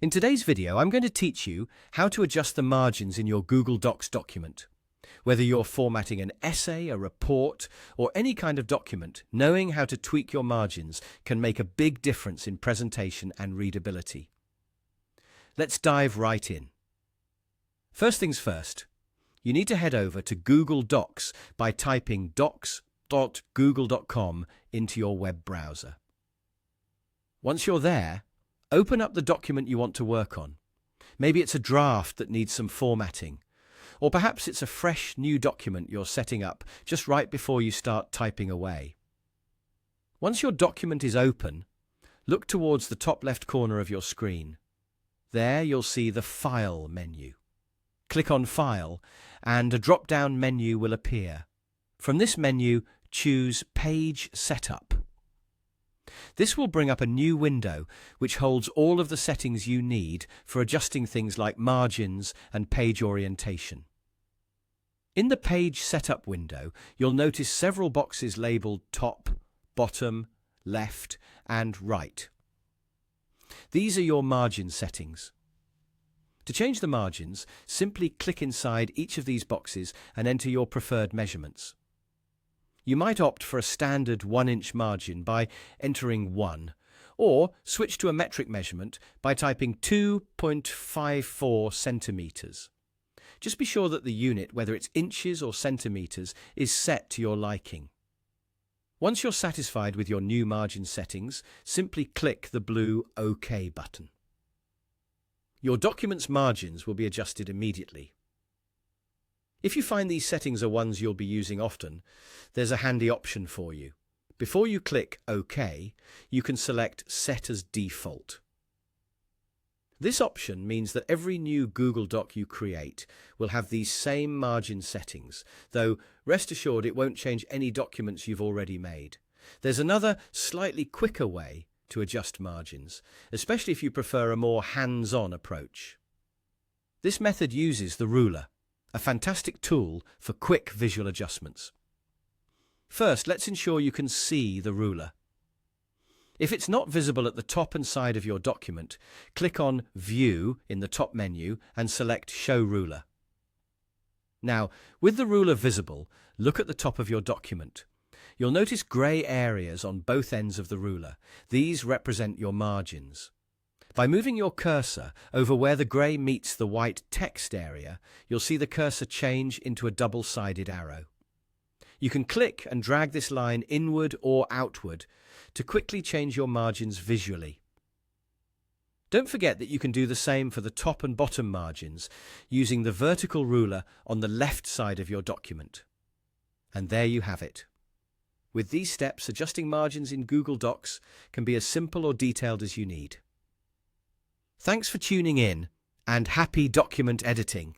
In today's video, I'm going to teach you how to adjust the margins in your Google Docs document. Whether you're formatting an essay, a report, or any kind of document, knowing how to tweak your margins can make a big difference in presentation and readability. Let's dive right in. First things first, you need to head over to Google Docs by typing docs.google.com into your web browser. Once you're there, open up the document you want to work on. Maybe it's a draft that needs some formatting, or perhaps it's a fresh new document you're setting up just right before you start typing away. Once your document is open, look towards the top left corner of your screen. There you'll see the File menu. Click on File, and a drop-down menu will appear. From this menu, choose Page Setup. This will bring up a new window which holds all of the settings you need for adjusting things like margins and page orientation. In the Page Setup window, you'll notice several boxes labeled Top, Bottom, Left, and Right. These are your margin settings. To change the margins, simply click inside each of these boxes and enter your preferred measurements. You might opt for a standard 1-inch margin by entering 1, or switch to a metric measurement by typing 2.54 centimeters. Just be sure that the unit, whether it's inches or centimeters, is set to your liking. Once you're satisfied with your new margin settings, simply click the blue OK button. Your document's margins will be adjusted immediately. If you find these settings are ones you'll be using often, there's a handy option for you. Before you click OK, you can select Set as Default. This option means that every new Google Doc you create will have these same margin settings, though rest assured it won't change any documents you've already made. There's another, slightly quicker way to adjust margins, especially if you prefer a more hands-on approach. This method uses the ruler, a fantastic tool for quick visual adjustments. First, let's ensure you can see the ruler. If it's not visible at the top and side of your document, click on View in the top menu and select Show Ruler. Now, with the ruler visible, look at the top of your document. You'll notice grey areas on both ends of the ruler. These represent your margins. By moving your cursor over where the grey meets the white text area, you'll see the cursor change into a double-sided arrow. You can click and drag this line inward or outward to quickly change your margins visually. Don't forget that you can do the same for the top and bottom margins using the vertical ruler on the left side of your document. And there you have it. With these steps, adjusting margins in Google Docs can be as simple or detailed as you need. Thanks for tuning in, and happy document editing!